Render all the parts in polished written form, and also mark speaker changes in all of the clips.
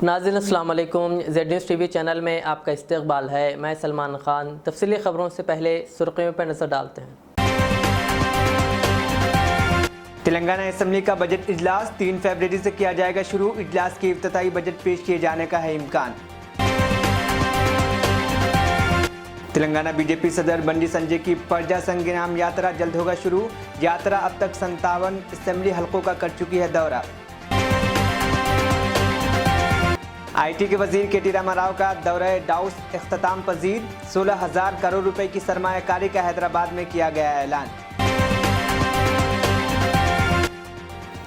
Speaker 1: नाज़रीन अस्सलाम वालेकुम। ज़ेड न्यूज़ टीवी चैनल में आपका इस्तकबाल है। मैं सलमान खान। तफसीली खबरों से पहले सुर्खियों पर नज़र डालते हैं।
Speaker 2: तेलंगाना असेंबली का बजट इजलास 3 फरवरी से किया जाएगा शुरू। इजलास के इफ्तिताई बजट पेश किए जाने का है इम्कान। तेलंगाना बीजेपी सदर बंडी संजय की प्रजा संग्राम यात्रा जल्द होगा शुरू। यात्रा अब तक 57 असेंबली हलकों का कर चुकी है दौरा। आईटी के वजीर के.टी. रामाराव का दौरा डाउस इख्तिताम पजीर। 16,000 करोड़ रुपए की सरमायाकारी का हैदराबाद में किया गया ऐलान।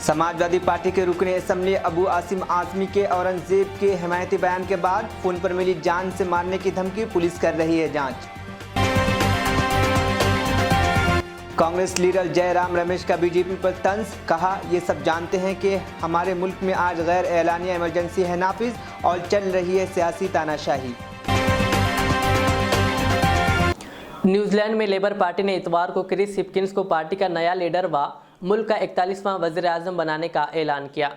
Speaker 2: समाजवादी पार्टी के रुकने असेंबली अबू आसिम आजमी के औरंगजेब के हिमायती बयान के बाद फोन पर मिली जान से मारने की धमकी, पुलिस कर रही है जांच। कांग्रेस लीडर जयराम रमेश का बीजेपी पर तंज, कहा ये सब जानते हैं कि हमारे मुल्क में आज गैर एलानिया इमरजेंसी है नाफिज और चल रही है सियासी तानाशाही।
Speaker 1: न्यूजीलैंड में लेबर पार्टी ने इतवार को क्रिस हिपकिंस को पार्टी का नया लीडर व मुल्क का 41वां वज़ीर आज़म बनाने का ऐलान किया।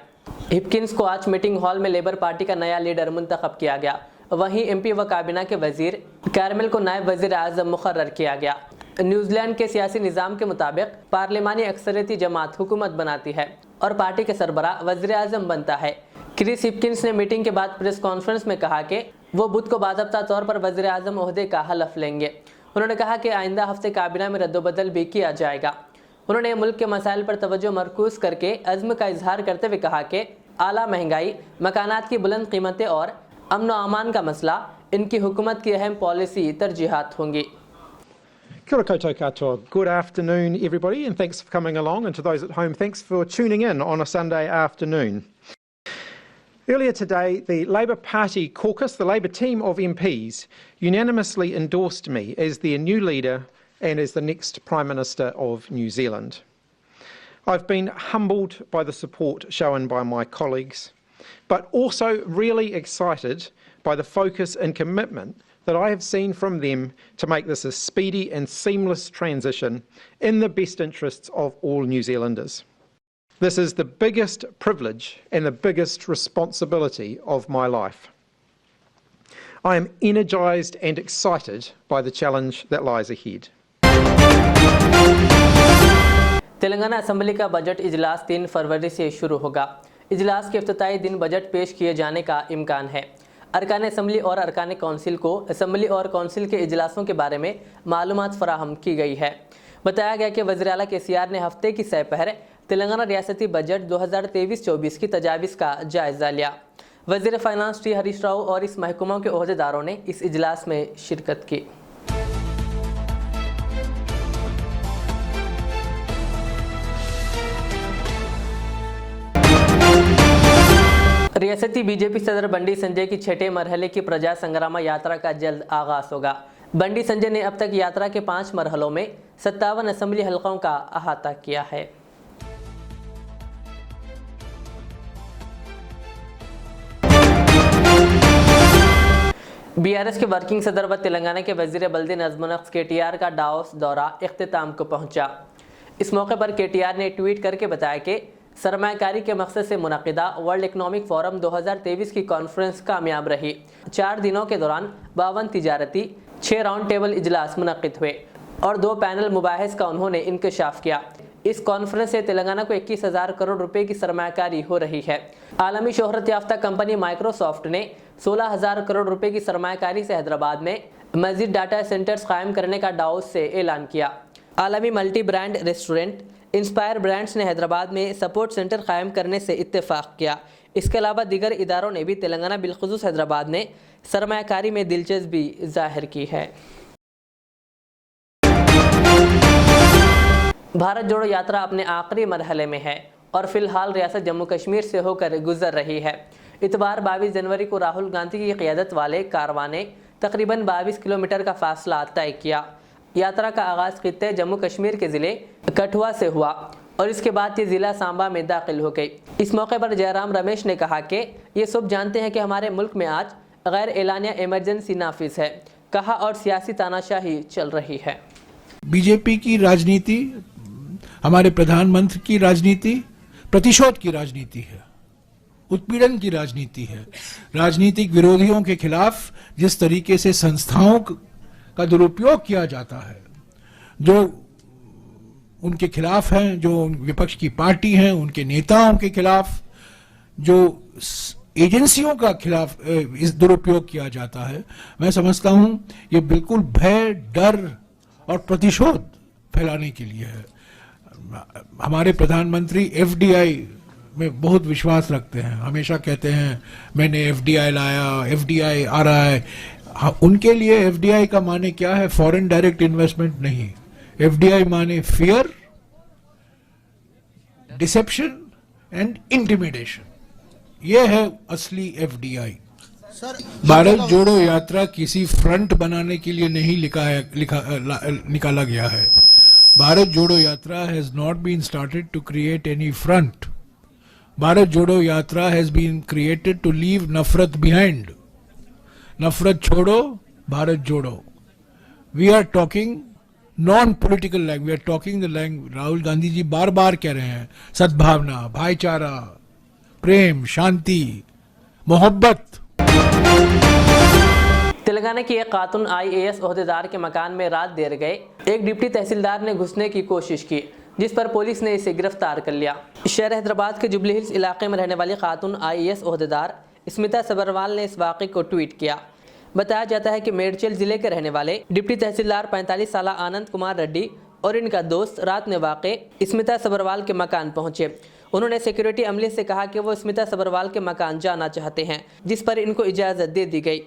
Speaker 1: हिपकिंस को आज मीटिंग हॉल में लेबर पार्टी का नया लीडर मुंतखब किया गया। वहीं एमपी व काबीना के वजीर कैरमेल को नायब वज़ीर आज़म मुकर्रर किया गया। न्यूजीलैंड के सियासी निज़ाम के मुताबिक पार्लिमानी अक्सरियती जमात हुकूमत बनाती है और पार्टी के सरबराह वज़ीर आज़म बनता है। क्रिस हिपकिंस ने मीटिंग के बाद प्रेस कॉन्फ्रेंस में कहा कि वो बुध को बाज़ाब्ता तौर पर वज़ीर आज़म ओहदे का हलफ लेंगे। उन्होंने कहा कि आइंदा हफ्ते काबीना में रद्दोबदल भी किया जाएगा। उन्होंने मुल्क के मसाइल पर तवज्जो मरकूज़ करके अज़्म का इजहार करते हुए कहा कि आला महंगाई, मकानात की बुलंद कीमतें और अमन व अमान का मसला इनकी हुकूमत की अहम पॉलिसी तरजीहात होंगी।
Speaker 3: Kia ora koutou katoa. Good afternoon, everybody, and thanks for coming along. And to those at home, thanks for tuning in on a Sunday afternoon. Earlier today, the Labour Party caucus, the Labour team of MPs, unanimously endorsed me as their new leader and as the next Prime Minister of New Zealand. I've been humbled by the support shown by my colleagues, but also really excited by the focus and commitment that I have seen from them to make this a speedy and seamless transition in the best interests of all New Zealanders. This is the biggest privilege and the biggest responsibility of my life. I am energised and excited by the challenge that lies ahead.
Speaker 1: Telangana assembly का budget इजलास 3 फरवरी से शुरू होगा। इजलास के इफ्तिताई दिन budget पेश किए जाने का इम्कान है। अरकान असेंबली और अरकान कौंसिल को असेंबली और कौंसिल के इजलासों के बारे में मालूमात फराहम की गई है। बताया गया कि वज़ीर आला KCR ने हफ्ते की सह-पहर तेलंगाना रियासती बजट 2023-24 की तजावीज़ का जायज़ा लिया। वज़ीर फाइनेंस टी हरीश राव और इस महकमा के ओहदेदारों ने इस इजलास में शिरकत की। रियासती बीजेपी सदर बंडी संजय की 6ठे मरहले की प्रजा संग्राम यात्रा का जल्द आगाज होगा। बंडी संजय ने अब तक यात्रा के 5 मरहलों में 57 असेंबली हलकों का अहाता किया है। BRS के वर्किंग सदर व तेलंगाना के वजीर बल्दी नज़्म-ओ-नक्श KTR का डावोस दौरा इख्तिताम को पहुंचा। इस मौके पर KTR ने ट्वीट करके बताया कि सरमायाकारी के मकसद से मुनक़िदा वर्ल्ड इकनॉमिक फोरम 2023 की कॉन्फ्रेंस कामयाब रही। 4 दिनों के दौरान 52 तिजारती, 6 राउंड टेबल इजलास मुनक़िद हुए और 2 पैनल मुबाहिस का उन्होंने इंकशाफ किया। इस कॉन्फ्रेंस से तेलंगाना को 21,000 करोड़ रुपए की सरमायाकारी हो रही है। आलमी शोहरत याफ्ता कंपनी माइक्रोसॉफ्ट ने 16,000 करोड़ रुपए की सरमायाकारी से हैदराबाद में मजीद डाटा सेंटर्स कायम करने का डावोस से ऐलान किया। आलमी multi brand restaurant inspire brands ने हैदराबाद में सपोर्ट सेंटर कायम करने से इत्तेफाक किया। इसके अलावा दीगर इदारों ने भी तेलंगाना बिलखुसूस हैदराबाद में सरमायाकारी में दिलचस्पी जाहिर की है। भारत जोड़ो यात्रा अपने आखिरी मरहले में है और फिलहाल रियासत जम्मू कश्मीर से होकर गुजर रही है। इतवार 22 जनवरी को राहुल गांधी की क़ियादत वाले कारवां ने तकरीबन 22 किलोमीटर का फासला तय किया। यात्रा का आगाज़ खित्ते जम्मू कश्मीर के ज़िले कठुआ से हुआ और इसके बाद ये ज़िला सांबा में दाखिल हो गई। इस मौके पर जयराम रमेश ने कहा कि ये सब जानते हैं कि हमारे मुल्क में आज गैर एलानिया इमरजेंसी नाफिज है, कहा, और सियासी तानाशाही चल रही है।
Speaker 4: बीजेपी की राजनीति, हमारे प्रधानमंत्री की राजनीति प्रतिशोध की राजनीति है। उत्पीड़न की राजनीति है। राजनीतिक विरोधियों के खिलाफ जिस तरीके से संस्थाओं का दुरुपयोग किया जाता है, जो उनके खिलाफ हैं, जो विपक्ष की पार्टी हैं, उनके नेताओं के खिलाफ जो एजेंसियों का खिलाफ इस दुरुपयोग किया जाता है, मैं समझता हूं ये बिल्कुल भय, डर और प्रतिशोध फैलाने के लिए है। हमारे प्रधानमंत्री एफडीआई में बहुत विश्वास रखते हैं, हमेशा कहते हैं मैंने एफडीआई लाया, एफडीआई आ रहा है। उनके लिए एफडीआई का माने क्या है? फॉरेन डायरेक्ट इन्वेस्टमेंट नहीं, एफडीआई माने फियर, डिसेप्शन एंड इंटिमिडेशन। यह है असली एफडीआई। भारत जोड़ो यात्रा किसी फ्रंट बनाने के लिए नहीं निकाला गया है। Bharat Jodo Yatra has not been started to create any front. Bharat Jodo Yatra has been created to leave nafrat behind. नफरत छोड़ो, भारत जोड़ो। We are talking non political language, we are talking the language Rahul Gandhi ji बार बार कह रहे हैं, सद्भावना, भाईचारा, प्रेम, शांति, मोहब्बत।
Speaker 1: तेलंगाना की एक खातून IAS ओहदेदार के मकान में रात देर गए एक डिप्टी तहसीलदार ने घुसने की कोशिश की, जिस पर पुलिस ने इसे गिरफ्तार कर लिया। शहर हैदराबाद के जुबली हिल्स इलाके में रहने वाली खातून IAS ओहदेदार स्मिता सबरवाल ने इस वाक़े को ट्वीट किया। बताया जाता है कि मेडचल जिले के रहने वाले डिप्टी तहसीलदार 45 साल आनंद कुमार रेड्डी और इनका दोस्त रात में वाक़े स्मिता सबरवाल के मकान पहुंचे। उन्होंने सिक्योरिटी अमले से कहा कि वो स्मिता सबरवाल के मकान जाना चाहते हैं, जिस पर इनको इजाज़त दे दी गई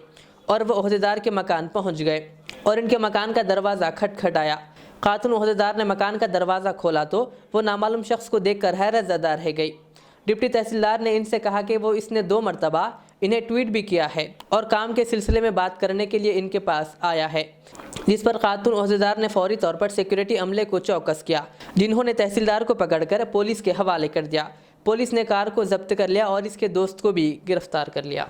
Speaker 1: और वो ओहदेदार के मकान पहुंच गए और इनके मकान का दरवाज़ा खटखटाया। खातून ओहदेदार ने मकान का दरवाज़ा खोला तो वो नामालूम शख्स को देखकर हैरत ज़दा रह गई। डिप्टी तहसीलदार ने इनसे कहा कि वो इसने 2 मरतबा इन्हें ट्वीट भी किया है और काम के सिलसिले में बात करने के लिए इनके पास आया है, जिस पर खातून ओहदेदार ने फौरी तौर पर सिक्योरिटी अमले को चौकस किया, जिन्होंने तहसीलदार को पकड़कर पुलिस के हवाले कर दिया। पुलिस ने कार को जब्त कर लिया और इसके दोस्त को भी गिरफ्तार कर लिया।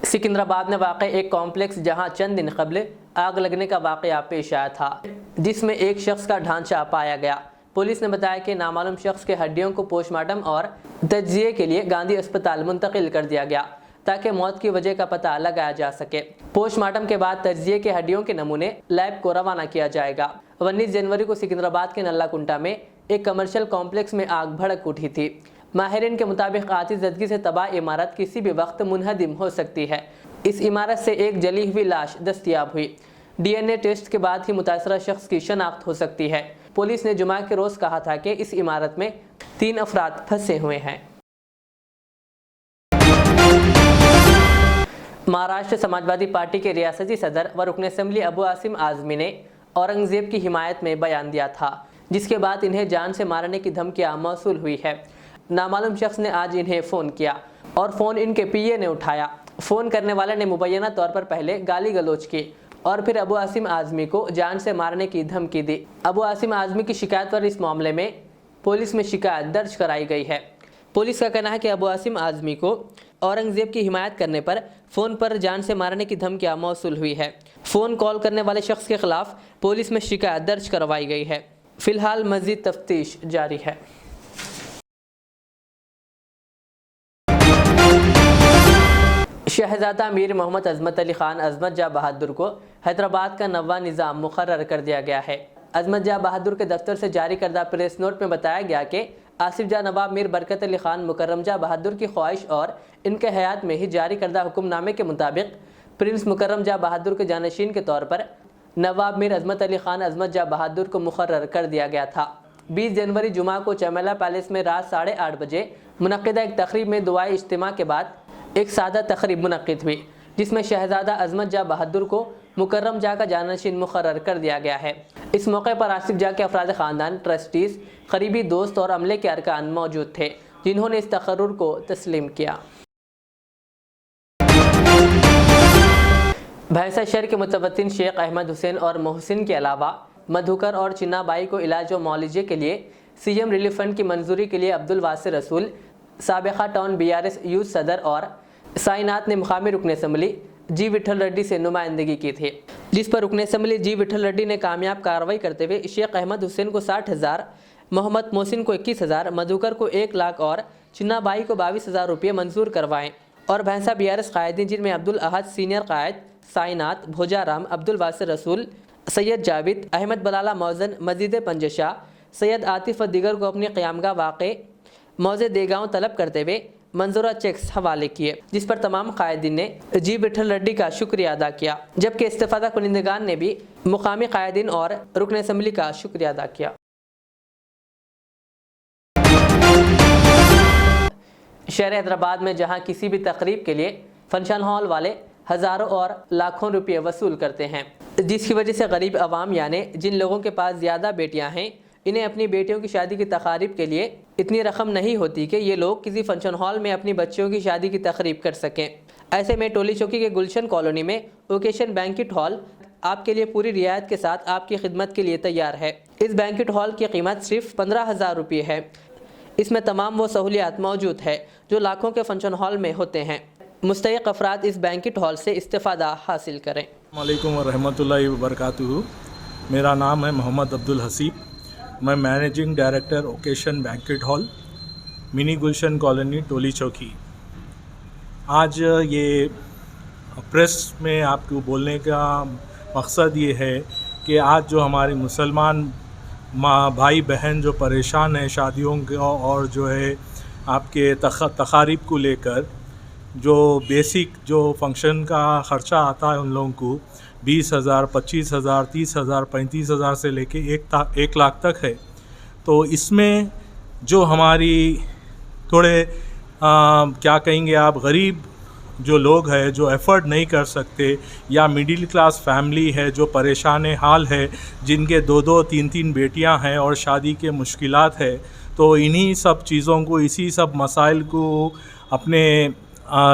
Speaker 1: सिकंदराबाद में वाक़ एक कॉम्प्लेक्स जहां चंद दिन कबल आग लगने का वाक़या पेश आया था, जिसमें एक शख्स का ढांचा पाया गया। पुलिस ने बताया कि नामालूम शख्स के हड्डियों को पोस्टमार्टम और तज्जिये के लिए गांधी अस्पताल मुंतकिल कर दिया गया ताकि मौत की वजह का पता लगाया जा सके। पोस्टमार्टम के बाद तज्जिये के हड्डियों के नमूने लैब को रवाना किया जाएगा। 19 जनवरी को सिकंदराबाद के नल्लाकुंटा में एक कमर्शियल कॉम्प्लेक्स में आग भड़क उठी थी। माहिरीन के मुताबिक आतिशज़दगी से तबाह इमारत किसी भी वक्त मुनहदिम हो सकती है। इस इमारत से एक जली हुई लाश दस्तयाब हुई। DNA टेस्ट के बाद ही मुतासरा शख्स की शनाख्त हो सकती है। पुलिस ने जुमा के रोज़ कहा था कि इस इमारत में 3 अफराद फंसे हुए हैं। महाराष्ट्र समाजवादी पार्टी के रियासती सदर व रुकन असम्बली अबू आसिम आज़मी ने औरंगज़ेब की हिमायत में बयान दिया था, जिसके बाद इन्हें जान से मारने की धमकियाँ मौसूल हुई है। नामालूम शख्स ने आज इन्हें फ़ोन किया और फ़ोन इनके PA ने उठाया। फ़ोन करने वाले ने मुबैना तौर पर पहले गाली गलोच की और फिर अबू आसिम आज़मी को जान से मारने की धमकी दी। अबू आसिम आज़मी की शिकायत पर इस मामले में पुलिस में शिकायत दर्ज कराई गई है। पुलिस का कहना है कि अबू आसिम आज़मी को औरंगज़ेब की हिमायत करने पर फ़ोन पर जान से मारने की धमकियाँ मौसूल हुई है। फ़ोन कॉल करने वाले शख्स के खिलाफ पुलिस में शिकायत दर्ज करवाई गई है। फ़िलहाल मज़ीद तफ्तीश जारी है। शहजादा मीर मोहम्मद अजमत अली ख़ान अजमत जा बहादुर को हैदराबाद का नवा निज़ाम मुकर्रर कर दिया गया है। अजमत जा बहादुर के दफ्तर से जारी करदा प्रेस नोट में बताया गया कि आसिफ जा नवाब मीर बरकत अली ख़ान मुकर्रम जा बहादुर की ख्वाहिश और इनके हयात में ही जारी करदा हुक्मनामे के मुताबिक प्रिंस मुकर्रम जा बहादुर के जानशीन के तौर पर नवाब मीर अजमत अली ख़ान अजमत जा बहादुर को मुकर्रर कर दिया गया था। 20 जनवरी जुमा को चमेला पैलेस में रात 8:30 बजे मुनक़िदा एक तक़रीब में दुआए इज्तिमा के बाद एक सादा तक़रीब मुनक़िद हुई, जिसमें शहजादा अजमत जा बहादुर को मुकर्रम जा का जानशीन मुकर्रर कर दिया गया है। इस मौके पर आसिफ जा के अफराद ख़ानदान, ट्रस्टीज़, करीबी दोस्त और अमले के अरकान मौजूद थे, जिन्होंने इस तक़र्रुर को तस्लीम किया। भैंसा शहर के मुतवत्तिन शेख अहमद हुसैन और मोहसिन के अलावा मधुकर और चिन्नाबाई को इलाज व मुआलजे के लिए CM रिलीफ फंड की मंजूरी के लिए अब्दुल वासिर रसूल, साबिक़ा टाउन BRS यूथ सदर और साइनात ने मुकामी रुकन असम्बली G विठल रेड्डी से नुमाइंदगी की थी, जिस पर रुकन असम्बली G विठल रेड्डी ने कामयाब कार्रवाई करते हुए शेख अहमद हुसैन को 60,000 मोहम्मद मोहसिन को 21,000, मधुकर को 1 लाख और चिन्नाबाई को 22,000 रुपये मंजूर करवाएं। और भैंसा BRS कायदीन जिनमें अब्दुल अहद सीनियर कायद, साइनात, भोजाराम, अब्दुल वासिर रसूल, सैयद जाविद, अहमद बलाला मौजन, मजीद पंजशा, सैयद आतिफ व दीगर को अपनी क़यामगाह वाक़े मौजे देगांव तलब करते हुए मंजूरा चेक्स हवाले किए, जिस पर तमाम कायदीन ने जी विठल रेड्डी का शुक्रिया अदा किया, जबकि इस्तीफ़ादा कुनिंदगान ने भी मुकामी कायदीन और रुकन असम्बली का शुक्रिया अदा किया। शहर हैदराबाद में जहां किसी भी तकरीब के लिए फंक्शन हॉल वाले हज़ारों और लाखों रुपये वसूल करते हैं, जिसकी वजह से गरीब आवाम यानी जिन लोगों के पास ज़्यादा बेटियां हैं, इन्हें अपनी बेटियों की शादी की तकारीब के लिए इतनी रकम नहीं होती कि ये लोग किसी फंक्शन हॉल में अपनी बच्चियों की शादी की तकरीब कर सकें। ऐसे में टोली चौकी के गुलशन कॉलोनी में ओकेशन बैंक्वेट हॉल आपके लिए पूरी रियायत के साथ आपकी खिदमत के लिए तैयार है। इस बैंक्वेट हॉल की कीमत सिर्फ 15,000 रुपये है। इसमें तमाम वो सहूलियात मौजूद है जो लाखों के फंक्शन हॉल में होते हैं। मुस्तहिक़ अफराद इस बैंक्वेट हॉल से इस्तिफ़ादा हासिल करें।
Speaker 5: अस्सलामुअलैकुम व रहमतुल्लाहि व बरकातुहू। मेरा नाम है मोहम्मद अब्दुल हसीब। मैं managing director Occasion Banquet Hall, Mini Gulshan Colony, Toli Chowki. आज ये प्रेस में आपको बोलने का मकसद ये है कि आज जो हमारी मुसलमान भाई बहन जो परेशान हैं शादियों के और जो है आपके तकारीब को लेकर, जो बेसिक जो फंक्शन का ख़र्चा आता है उन लोगों को 20,000, 25,000, 30,000, 35,000 से लेके 1 लाख तक है। तो इसमें जो हमारी थोड़े क्या कहेंगे आप, गरीब जो लोग हैं जो एफ़र्ट नहीं कर सकते, या मिडिल क्लास फैमिली है जो परेशान हाल है, जिनके 2-2, 3-3 बेटियां हैं और शादी के मुश्किलात है, तो इन्हीं सब चीज़ों को, इसी सब मसाइल को अपने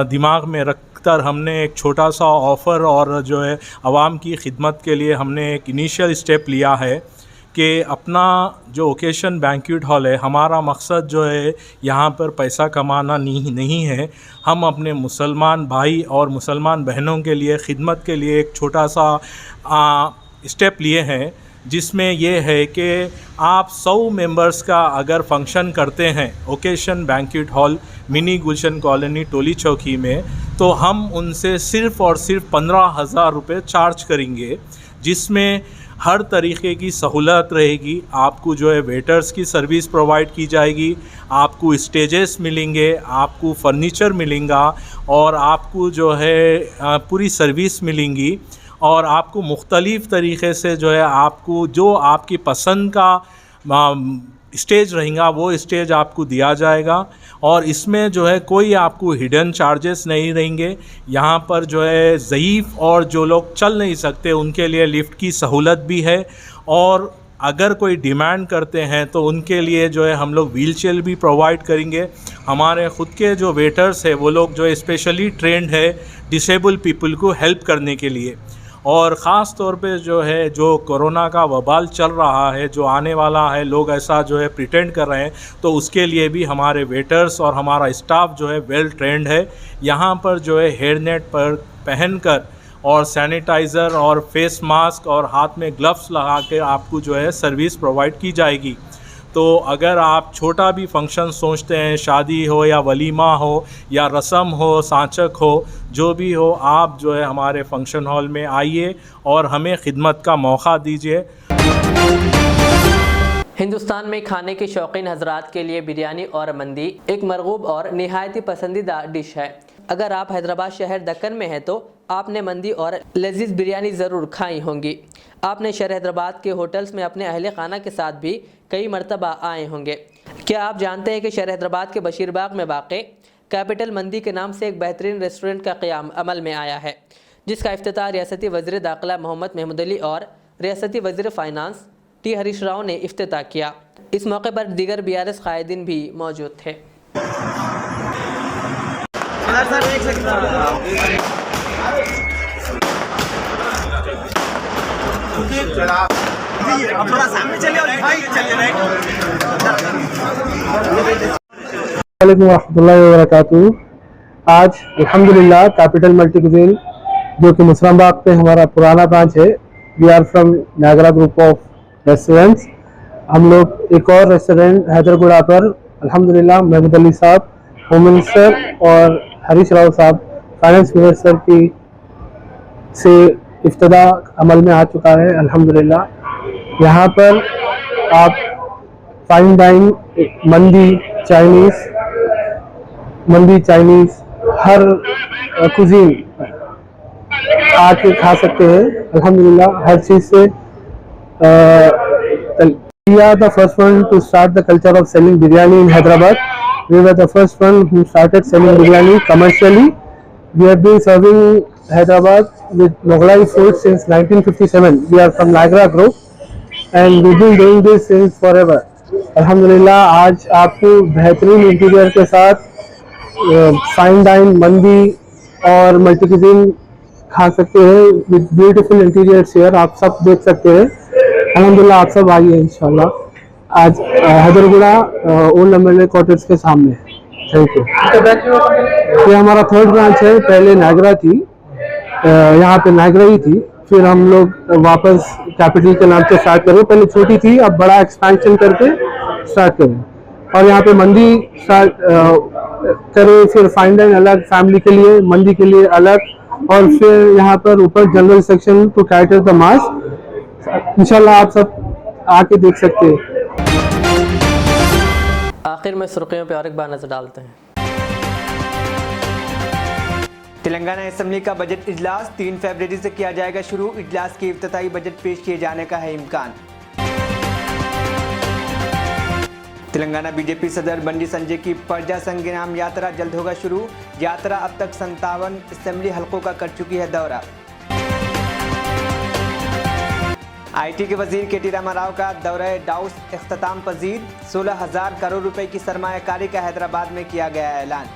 Speaker 5: दिमाग में रखकर हमने एक छोटा सा ऑफ़र और जो है आवाम की खिदमत के लिए हमने एक इनिशियल स्टेप लिया है कि अपना जो ओकेशन बैंक्वेट हॉल है, हमारा मकसद जो है यहाँ पर पैसा कमाना नहीं है। हम अपने मुसलमान भाई और मुसलमान बहनों के लिए खिदमत के लिए एक छोटा सा स्टेप लिए हैं, जिसमें ये है कि आप 100 मेंबर्स का अगर फंक्शन करते हैं occasion Banquet Hall, Mini Gulshan Colony, Toli चौकी में, तो हम उनसे सिर्फ़ और सिर्फ 15,000 रुपये चार्ज करेंगे, जिसमें हर तरीके की सहूलत रहेगी। आपको जो है वेटर्स की सर्विस प्रोवाइड की जाएगी, आपको स्टेजेस मिलेंगे, आपको फर्नीचर मिलेगा और आपको जो है पूरी सर्विस मिलेंगी, और आपको मुख्तलिफ़ तरीक़े से जो है आपको जो आपकी पसंद का स्टेज रहेगा वो स्टेज आपको दिया जाएगा। और इसमें जो है कोई आपको हिडन चार्जेस नहीं रहेंगे। यहाँ पर जो है ज़ईफ़ और जो लोग चल नहीं सकते उनके लिए लिफ्ट की सहूलत भी है, और अगर कोई डिमांड करते हैं तो उनके लिए जो है हम लोग व्हील चेयर भी प्रोवाइड करेंगे। हमारे ख़ुद के जो वेटर्स है वो लोग जो है स्पेशली ट्रेंड है डिसेबल पीपल को हेल्प करने के लिए। और ख़ास तौर पे जो है जो कोरोना का वबाल चल रहा है, जो आने वाला है, लोग ऐसा जो है प्रिटेंड कर रहे हैं, तो उसके लिए भी हमारे वेटर्स और हमारा स्टाफ जो है वेल ट्रेंड है। यहाँ पर जो है हेयर नेट पर पहनकर और सैनिटाइज़र और फेस मास्क और हाथ में ग्लव्स लगा के आपको जो है सर्विस प्रोवाइड की जाएगी। तो अगर आप छोटा भी फंक्शन सोचते हैं, शादी हो या वलीमा हो या रस्म हो, सांचक हो, जो भी हो, आप जो है हमारे फंक्शन हॉल में आइए और हमें खिदमत का मौका दीजिए।
Speaker 1: हिंदुस्तान में खाने के शौकीन हजरात के लिए बिरयानी और मंदी एक मरगूब और निहायत ही पसंदीदा डिश है। अगर आप हैदराबाद शहर दक्कन में हैं तो आपने मंदी और लजीज बिरयानी ज़रूर खाई होंगी। आपने शहर हैदराबाद के होटल्स में अपने अहले खाना के साथ भी कई मरतबा आए होंगे। क्या आप जानते हैं कि शहर हैदराबाद के बशीरबाग में वाक़े कैपिटल मंदी के नाम से एक बेहतरीन रेस्टोरेंट का क़याम अमल में आया है, जिसका इफ्तिताह रियासती वज़ीर दाखिला मोहम्मद महमूद अली और रियासती वज़ीर फ़ाइनांस टी हरीश राव ने इफ्तिताह किया। इस मौके पर दीगर BRS कायदीन भी मौजूद थे।
Speaker 6: रहमतुल्लाहि व बरकातुहू। आज अल्हम्दुलिल्लाह कैपिटल मल्टी कुज़ीन जो कि मुसलमानबाग पे हमारा पुराना ब्रांच है, we are from Nagra group of restaurants. हम लोग एक और रेस्टोरेंट हैदरगुड़ा पर अल्हम्दुलिल्लाह महमूद अली साहब होम मिनिस्टर और हरीश राव साहब फाइनेंस मिनिस्टर की से इफ्तिदा अमल में आ चुका है अल्हम्दुलिल्लाह। यहाँ पर आप फाइन डाइन मंदी चाइनीज़ हर कुजीन आके खा सकते हैं अल्हम्दुलिल्लाह हर चीज़ से। We are the first one to start the culture of selling biryani in Hyderabad. We were the first one who started selling biryani commercially. We have been serving Hyderabad with Mughlai food since 1957. We are from Niagara Group and we've been doing this since forever. अल्हम्दुलिल्लाह आज आपको बेहतरीन interior के साथ fine dine मंदी और multi cuisine खा सकते हैं विद ब्यूटीफुल इंटीरियर शेयर आप सब देख सकते हैं। अल्हम्दुलिल्लाह आप सब आइए इंशाल्लाह। आज हैदरगुड़ा ओल्ड एमएलए क्वार्टर्स के सामने। Thank you. ये हमारा थर्ड ब्रांच है, पहले नागरा थी, यहाँ पे नागरा ही थी, फिर हम लोग वापस कैपिटल के नाम से स्टार्ट करें। पहले छोटी थी, अब बड़ा एक्सपेंशन करके स्टार्ट करें और यहाँ पे मंदी स्टार्ट करें, फिर फाइन डाइन अलग, फैमिली के लिए मंदी के लिए अलग, और फिर यहाँ पर ऊपर general section to cater the mass. इंशाल्लाह आप सब आके देख सकते हैं।
Speaker 1: आखिर में सुर्खियों पे और एक बार नजर डालते हैं।
Speaker 2: तेलंगाना असेंबली का बजट इजलास 3 फरवरी से किया जाएगा शुरू। इजलास के इफ्तिताई बजट पेश किए जाने का है इम्कान। तेलंगाना बीजेपी सदर बंडी संजय की प्रजा संग्राम यात्रा जल्द होगा शुरू। यात्रा अब तक 57 असेंबली हलकों का कर चुकी है दौरा। आईटी के वजीर केटी रामाराव का दौरा डाउस इख्तिताम पजीर। 16,000 करोड़ रुपए की सरमायाकारी का हैदराबाद में किया गया ऐलान।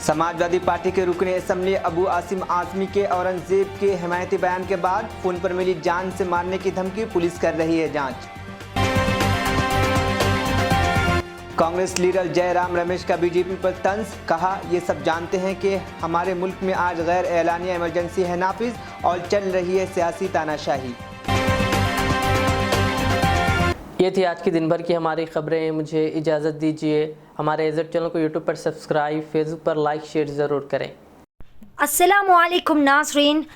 Speaker 2: समाजवादी पार्टी के रुकने असेंबली अबू आसिम आजमी के औरंगजेब के हिमायती बयान के बाद फोन पर मिली जान से मारने की धमकी, पुलिस कर रही है जांच। कांग्रेस लीडर जयराम रमेश का बीजेपी पर तंज, कहा ये सब जानते हैं कि हमारे मुल्क में आज गैर एलानिया इमरजेंसी है नाफिज और चल रही है सियासी तानाशाही।
Speaker 1: ये थी आज की दिन भर की हमारी खबरें। मुझे इजाज़त दीजिए। हमारे एजेड चैनल को यूट्यूब पर सब्सक्राइब, फेसबुक पर लाइक शेयर ज़रूर करें।
Speaker 7: अस्सलामुअलैकुम नाजरीन,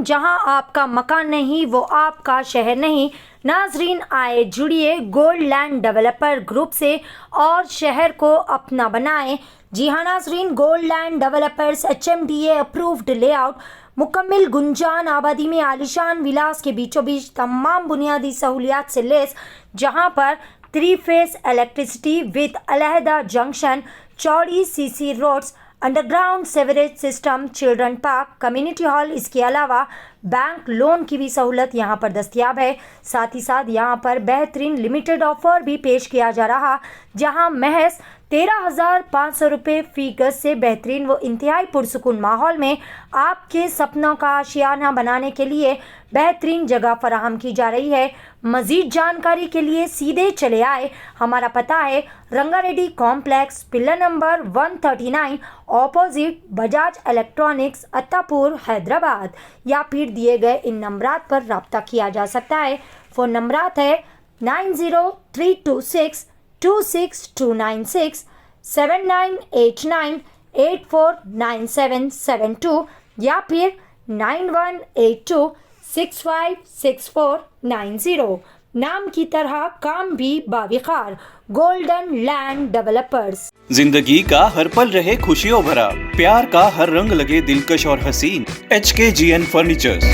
Speaker 7: जहां आपका मकान नहीं वो आपका शहर नहीं। नाजरीन आए जुड़िए गोल्ड लैंड डेवलपर ग्रुप से और शहर को अपना बनाएं। जी हाँ नाजरीन, gold land developers HMDA approved layout, मुकम्मल गुंजान आबादी में आलिशान विलास के बीचों बीच तमाम बुनियादी सहूलियात से लेस, जहां पर 3 फेस इलेक्ट्रिसिटी विद अलहदा जंक्शन, चौड़ी CC roads, underground sewerage system, children park, community hall, इसके अलावा बैंक लोन की भी सहूलत यहाँ पर दस्तयाब है। साथ ही साथ यहाँ पर बेहतरीन लिमिटेड ऑफर भी पेश किया जा रहा, जहाँ महज 13,500 रुपये फी गज से बेहतरीन व इंतहाई पुरसुकून माहौल में आपके सपनों का आशियाना बनाने के लिए बेहतरीन जगह फराहम की जा रही है। मज़ीद जानकारी के लिए सीधे चले आए। हमारा पता है Rangareddy complex, pillar number 139, opposite Bajaj electronics, Attapur, Hyderabad, या फिर दिए गए इन नंबरात पर रब्ता किया जा सकता है। फ़ोन नंबरात है 9032626296, 7989849772 या फिर 9182656490। नाम की तरह काम भी बाविकार, गोल्डन लैंड डेवलपर्स।
Speaker 8: जिंदगी का हर पल रहे खुशियों भरा, प्यार का हर रंग लगे दिलकश और हसीन। HKGN furnitures,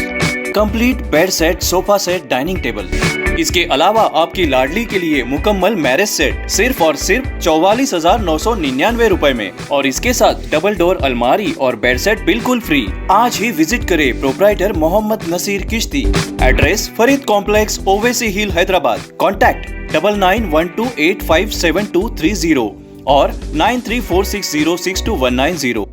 Speaker 8: complete bed set, sofa set, dining table. इसके अलावा आपकी लाडली के लिए मुकम्मल मैरिज सेट सिर्फ और सिर्फ 44,999 रुपए में, और इसके साथ डबल डोर अलमारी और बेड सेट बिल्कुल फ्री। आज ही विजिट करें प्रोप्राइटर मोहम्मद नसीर किश्ती। एड्रेस फरीद कॉम्प्लेक्स, ओवैसी हिल, हैदराबाद। कॉन्टैक्ट 9912857230 और 9346062190।